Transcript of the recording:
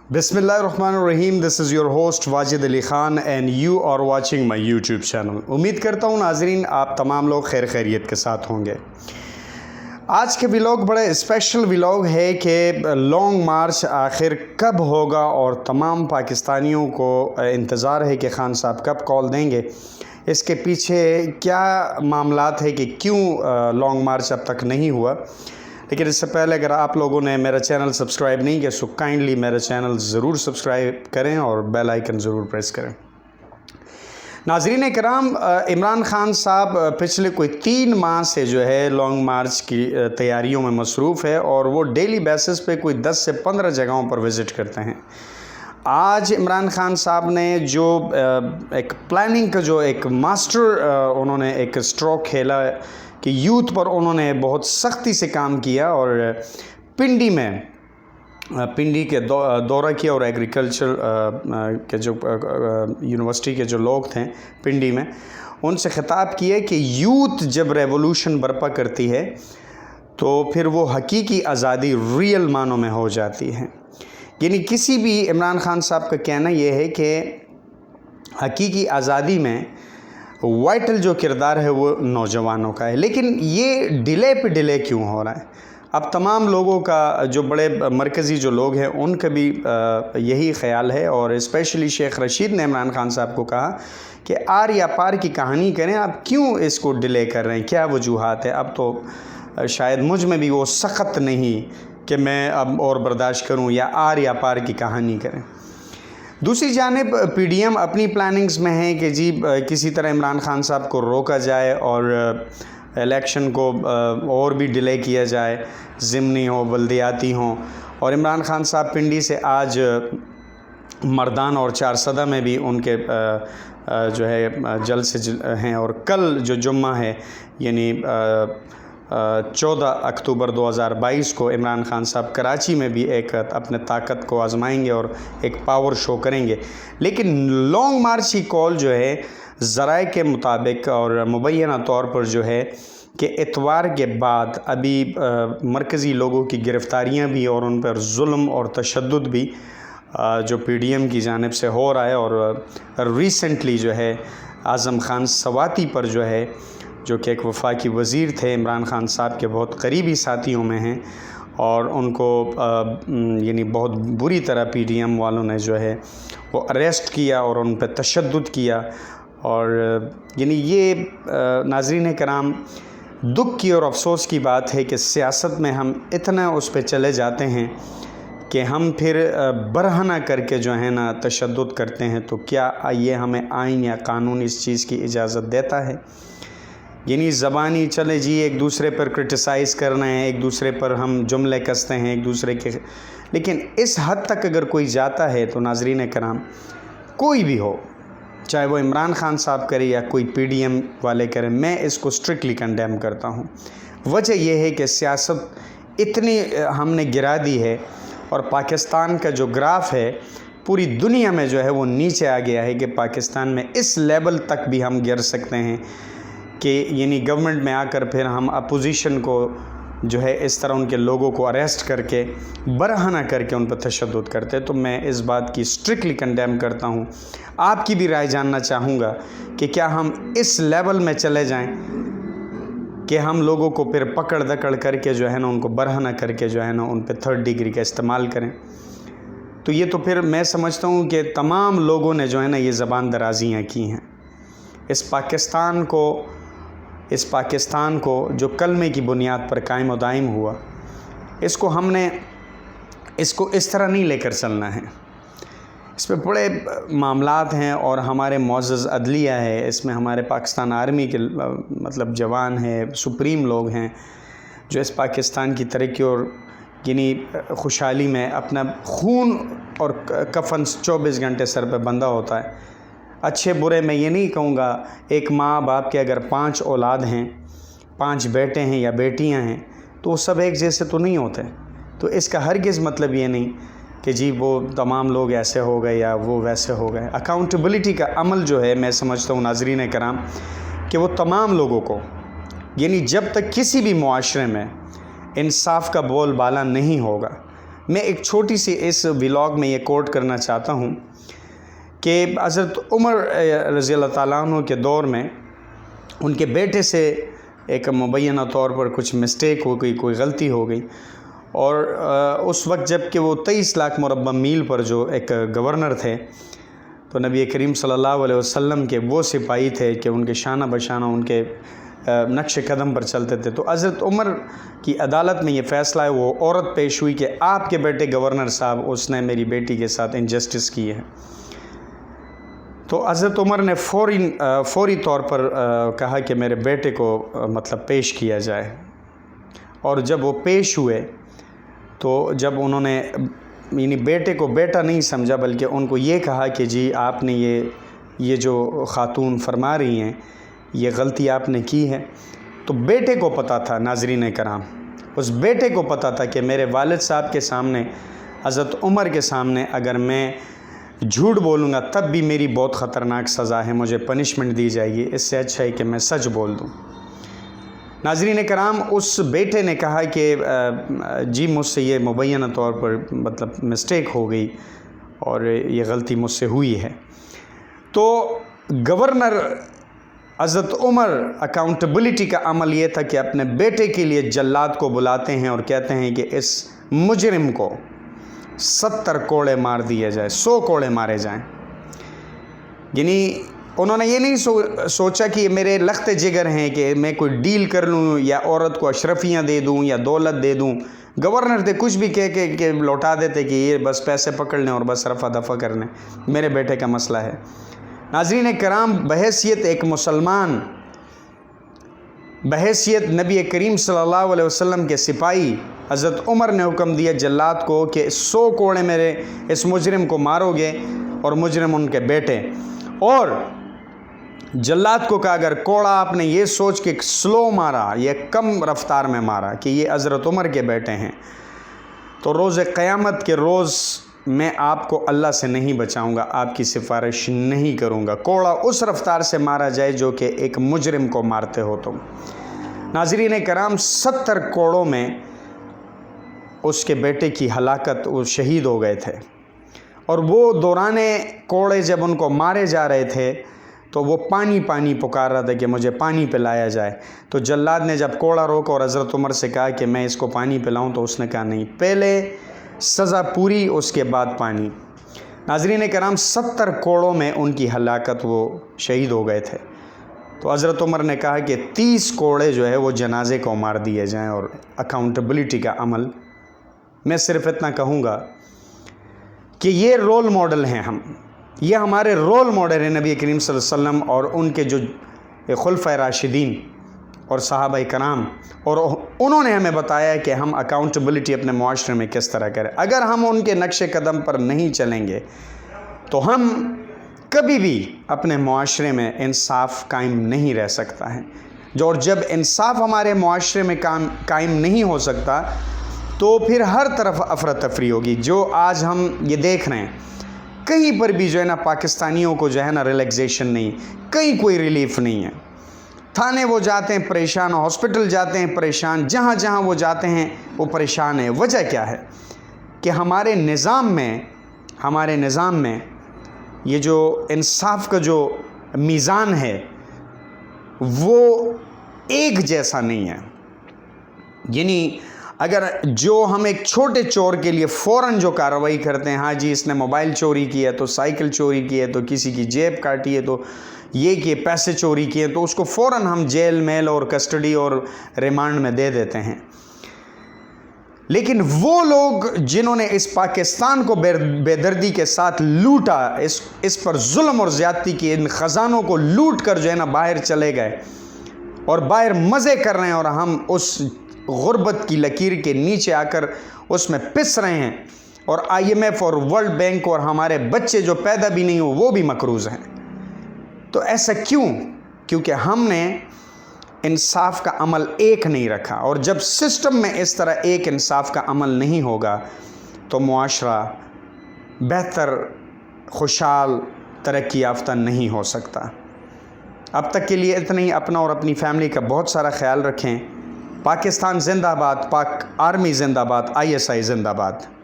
बिस्मिल्लाहिर्रहमानिर्रहीम। This is your host Wajid Ali Khan and you are watching my YouTube channel. उम्मीद करता हूँ नाजरीन आप तमाम लोग खैर खैरियत के साथ होंगे। आज के व्लॉग बड़े स्पेशल व्लॉग है कि लॉन्ग मार्च आखिर कब होगा और तमाम पाकिस्तानियों को इंतज़ार है कि खान साहब कब कॉल देंगे। इसके पीछे क्या मामलात है कि क्यों लॉन्ग मार्च अब तक नहीं हुआ। लेकिन इससे पहले अगर आप लोगों ने मेरा चैनल सब्सक्राइब नहीं किया सो काइंडली मेरा चैनल ज़रूर सब्सक्राइब करें और बेल आइकन ज़रूर प्रेस करें। नाज़रीन कराम, इमरान खान साहब पिछले कोई 3 माह से जो है लॉन्ग मार्च की तैयारियों में मसरूफ़ है और वो डेली बेसिस पे कोई 10 से 15 जगहों पर विज़िट करते हैं। आज इमरान खान साहब ने जो एक प्लानिंग का जो एक मास्टर उन्होंने एक स्ट्रोक खेला कि यूथ पर उन्होंने बहुत सख्ती से काम किया और पिंडी के दौरा किया और एग्रीकल्चर के जो यूनिवर्सिटी के जो लोग थे पिंडी में उनसे ख़िताब किया कि यूथ जब रेवोल्यूशन बर्पा करती है तो फिर वो हकीकी आज़ादी रियल मानों में हो जाती है। यानी किसी भी इमरान खान साहब का कहना यह है कि हकीकी आज़ादी में वाइटल जो किरदार है वो नौजवानों का है। लेकिन ये डिले पे डिले क्यों हो रहा है? अब तमाम लोगों का जो बड़े मरकज़ी जो लोग हैं उनका भी यही ख़्याल है और स्पेशली शेख रशीद ने इमरान खान साहब को कहा कि आर या पार की कहानी करें, आप क्यों इसको डिले कर रहे हैं, क्या वजूहात है? अब तो शायद मुझ में भी वो सख्त नहीं कि मैं अब और बर्दाश्त करूं या आर या पार की कहानी करें। दूसरी जानिब पीडीएम अपनी प्लानिंग्स में है कि जी किसी तरह इमरान खान साहब को रोका जाए और इलेक्शन को और भी डिले किया जाए, ज़िमनी हो बल्दियाती हों। और इमरान खान साहब पिंडी से आज मर्दान और चारसदा में भी उनके जो है जल्द से हैं और कल जो जुम्मा है यानी 14 अक्टूबर 2022 को इमरान खान साहब कराची में भी एक अपने ताकत को आजमाएंगे और एक पावर शो करेंगे। लेकिन लॉन्ग मार्च की कॉल जो है ज़राए के मुताबिक और मुबैना तौर पर जो है कि इतवार के बाद अभी मरकज़ी लोगों की गिरफ़्तारियाँ भी और उन पर जुल्म और तशद्दुद भी जो पीडीएम की जानिब से हो रहा है। और रिसेंटली जो है आज़म खान सवाती पर जो है जो कि एक वफाकी वज़ीर थे इमरान खान साहब के बहुत करीबी साथियों में हैं और उनको यानी बहुत बुरी तरह पीडीएम वालों ने जो है वो अरेस्ट किया और उन पर तशद्दुद किया। और यानी ये नाज़रीन कराम दुख की और अफसोस की बात है कि सियासत में हम इतना उस पर चले जाते हैं कि हम फिर बरहना करके जो है ना तशद्दुद करते हैं। तो क्या ये हमें आइन या कानून इस चीज़ की इजाज़त देता है? यानी ज़बानी चले जी एक दूसरे पर क्रिटिसाइज़ करना है, एक दूसरे पर हम जुमले कसते हैं एक दूसरे के। लेकिन इस हद तक अगर कोई जाता है तो नाज़रीन कराम कोई भी हो, चाहे वो इमरान खान साहब करे या कोई पीडीएम वाले करें, मैं इसको स्ट्रिक्टली कंडेम करता हूँ। वजह यह है कि सियासत इतनी हमने गिरा दी है और पाकिस्तान का जो ग्राफ है पूरी दुनिया में जो है वो नीचे आ गया है कि पाकिस्तान में इस लेवल तक भी हम गिर सकते हैं कि यानी गवर्नमेंट में आकर फिर हम अपोजिशन को जो है इस तरह उनके लोगों को अरेस्ट करके बरहना करके उन पर तशद्दुद करते। तो मैं इस बात की स्ट्रिक्टली कंडेम करता हूँ। आपकी भी राय जानना चाहूँगा कि क्या हम इस लेवल में चले जाएं कि हम लोगों को फिर पकड़ दकड़ करके जो है ना उनको बरहना करके जो है ना उन पर 3rd डिग्री का इस्तेमाल करें। तो ये तो फिर मैं समझता हूँ कि तमाम लोगों ने जो है ना ये ज़बान दराजियाँ की हैं। इस पाकिस्तान को जो कलमे की बुनियाद पर कायम और दायम हुआ, इसको इस तरह नहीं लेकर चलना है। इस पर बड़े मामलात हैं और हमारे मुअज़्ज़ज़ अदलिया है, इसमें हमारे पाकिस्तान आर्मी के मतलब जवान हैं, सुप्रीम लोग हैं जो इस पाकिस्तान की तरक्की और यानी खुशहाली में अपना खून और कफन 24 घंटे सर पे बंधा होता है। अच्छे बुरे मैं ये नहीं कहूँगा, एक माँ बाप के अगर 5 औलाद हैं, 5 बेटे हैं या बेटियां हैं तो वो सब एक जैसे तो नहीं होते। तो इसका हरगिज़ मतलब ये नहीं कि जी वो तमाम लोग ऐसे हो गए या वो वैसे हो गए। अकाउंटेबिलिटी का अमल जो है मैं समझता हूँ नाज़रीन कराम कि वो तमाम लोगों को यानी जब तक किसी भी मुआशरे में इंसाफ का बोलबाला नहीं होगा, میں ایک چھوٹی سی اس ولاگ میں یہ کوٹ کرنا چاہتا ہوں کہ حضرت عمر رضی اللہ تعالیٰ عنہ کے دور میں ان کے بیٹے سے ایک مبینہ طور پر کچھ مسٹیک ہو گئی، کوئی غلطی ہو گئی، اور اس وقت جب کہ وہ 23 لاکھ مربع میل پر جو ایک گورنر تھے، تو نبی کریم صلی اللہ علیہ وسلم کے وہ سپاہی تھے کہ ان کے شانہ بشانہ ان کے نقش قدم پر چلتے تھے۔ تو حضرت عمر کی عدالت میں یہ فیصلہ ہے، وہ عورت پیش ہوئی کہ آپ کے بیٹے گورنر صاحب، اس نے میری بیٹی کے ساتھ انجسٹس کی ہے۔ تو حضرت عمر نے فوری طور پر کہا کہ میرے بیٹے کو مطلب پیش کیا جائے، اور جب وہ پیش ہوئے تو جب انہوں نے یعنی بیٹے کو بیٹا نہیں سمجھا، بلکہ ان کو یہ کہا کہ جی آپ نے یہ جو خاتون فرما رہی ہیں یہ غلطی آپ نے کی ہے، تو بیٹے کو پتہ تھا، ناظرین کرام، اس بیٹے کو پتہ تھا کہ میرے والد صاحب کے سامنے، حضرت عمر کے سامنے اگر میں جھوٹ بولوں گا تب بھی میری بہت خطرناک سزا ہے، مجھے پنشمنٹ دی جائے گی، اس سے اچھا ہے کہ میں سچ بول دوں۔ ناظرین کرام، اس بیٹے نے کہا کہ جی مجھ سے یہ مبینہ طور پر مطلب مسٹیک ہو گئی اور یہ غلطی مجھ سے ہوئی ہے۔ تو گورنر حضرت عمر اکاؤنٹیبلٹی کا عمل یہ تھا کہ اپنے بیٹے کے لیے جلاد کو بلاتے ہیں اور کہتے ہیں کہ اس مجرم کو 70 کوڑے مار دیے جائے، 100 کوڑے مارے جائیں۔ یعنی انہوں نے یہ نہیں سوچا کہ یہ میرے لخت جگر ہیں کہ میں کوئی ڈیل کر لوں یا عورت کو اشرفیاں دے دوں یا دولت دے دوں۔ گورنر تھے، کچھ بھی کہہ کہ لوٹا دیتے کہ یہ بس پیسے پکڑ لیں اور بس رفع دفع کر لیں، میرے بیٹے کا مسئلہ ہے۔ ناظرین کرام، بحیثیت ایک مسلمان، بحیثیت نبی کریم صلی اللہ علیہ وسلم کے سپاہی، حضرت عمر نے حکم دیا جلاد کو کہ 100 کوڑے میرے اس مجرم کو مارو گے، اور مجرم ان کے بیٹے، اور جلاد کو کہا اگر کوڑا آپ نے یہ سوچ کے سلو مارا یا کم رفتار میں مارا کہ یہ حضرت عمر کے بیٹے ہیں، تو روز قیامت کے روز میں آپ کو اللہ سے نہیں بچاؤں گا، آپ کی سفارش نہیں کروں گا۔ کوڑا اس رفتار سے مارا جائے جو کہ ایک مجرم کو مارتے ہو تم۔ ناظرین کرام، 70 کوڑوں میں اس کے بیٹے کی ہلاکت، وہ شہید ہو گئے تھے، اور وہ دوران کوڑے جب ان کو مارے جا رہے تھے تو وہ پانی پکار رہا تھا کہ مجھے پانی پلایا جائے۔ تو جلاد نے جب کوڑا روکا اور حضرت عمر سے کہا کہ میں اس کو پانی پلاؤں، تو اس نے کہا نہیں، پہلے سزا پوری اس کے بعد پانی۔ ناظرین کرام، 70 کوڑوں میں ان کی ہلاکت، وہ شہید ہو گئے تھے۔ تو حضرت عمر نے کہا کہ 30 کوڑے جو ہے وہ جنازے کو مار دیے جائیں، اور اکاؤنٹیبلٹی کا عمل۔ میں صرف اتنا کہوں گا کہ یہ رول ماڈل ہیں، یہ ہمارے رول ماڈل ہیں نبی کریم صلی اللہ علیہ وسلم اور ان کے جو خلفائے راشدین اور صحابہ کرام، اور انہوں نے ہمیں بتایا کہ ہم اکاؤنٹیبلٹی اپنے معاشرے میں کس طرح کریں۔ اگر ہم ان کے نقش قدم پر نہیں چلیں گے تو ہم کبھی بھی اپنے معاشرے میں انصاف قائم نہیں رہ سکتا ہے، اور جب انصاف ہمارے معاشرے میں قائم نہیں ہو سکتا تو پھر ہر طرف افراتفری ہوگی۔ جو آج ہم یہ دیکھ رہے ہیں، کہیں پر بھی جو ہے نا پاکستانیوں کو جو ہے نا ریلیکسیشن نہیں، کہیں کوئی ریلیف نہیں ہے۔ تھانے وہ جاتے ہیں پریشان، ہاسپٹل جاتے ہیں پریشان، جہاں جہاں وہ جاتے ہیں وہ پریشان ہیں۔ وجہ کیا ہے کہ ہمارے نظام میں یہ جو انصاف کا جو میزان ہے وہ ایک جیسا نہیں ہے۔ یعنی اگر جو ہم ایک چھوٹے چور کے لیے فوراً جو کارروائی کرتے ہیں، ہاں جی اس نے موبائل چوری کیا تو سائیکل چوری کی ہے تو کسی کی جیب کاٹی ہے تو یہ کہ پیسے چوری کیے، تو اس کو فوراً ہم جیل میل اور کسٹڈی اور ریمانڈ میں دے دیتے ہیں۔ لیکن وہ لوگ جنہوں نے اس پاکستان کو بے دردی کے ساتھ لوٹا، اس پر ظلم اور زیادتی کی، ان خزانوں کو لوٹ کر جو ہے نا باہر چلے گئے اور باہر مزے کر رہے ہیں، اور ہم اس غربت کی لکیر کے نیچے آ کر اس میں پس رہے ہیں، اور IMF اور ورلڈ بینک اور ہمارے بچے جو پیدا بھی نہیں ہو وہ بھی مقروض ہیں۔ تو ایسا کیوں؟ کیونکہ ہم نے انصاف کا عمل ایک نہیں رکھا، اور جب سسٹم میں اس طرح ایک انصاف کا عمل نہیں ہوگا تو معاشرہ بہتر، خوشحال، ترقی یافتہ نہیں ہو سکتا۔ اب تک کے لیے اتنا ہی۔ اپنا اور اپنی فیملی کا بہت سارا خیال رکھیں۔ پاکستان زندہ باد، پاک آرمی زندہ باد، ISI زندہ باد۔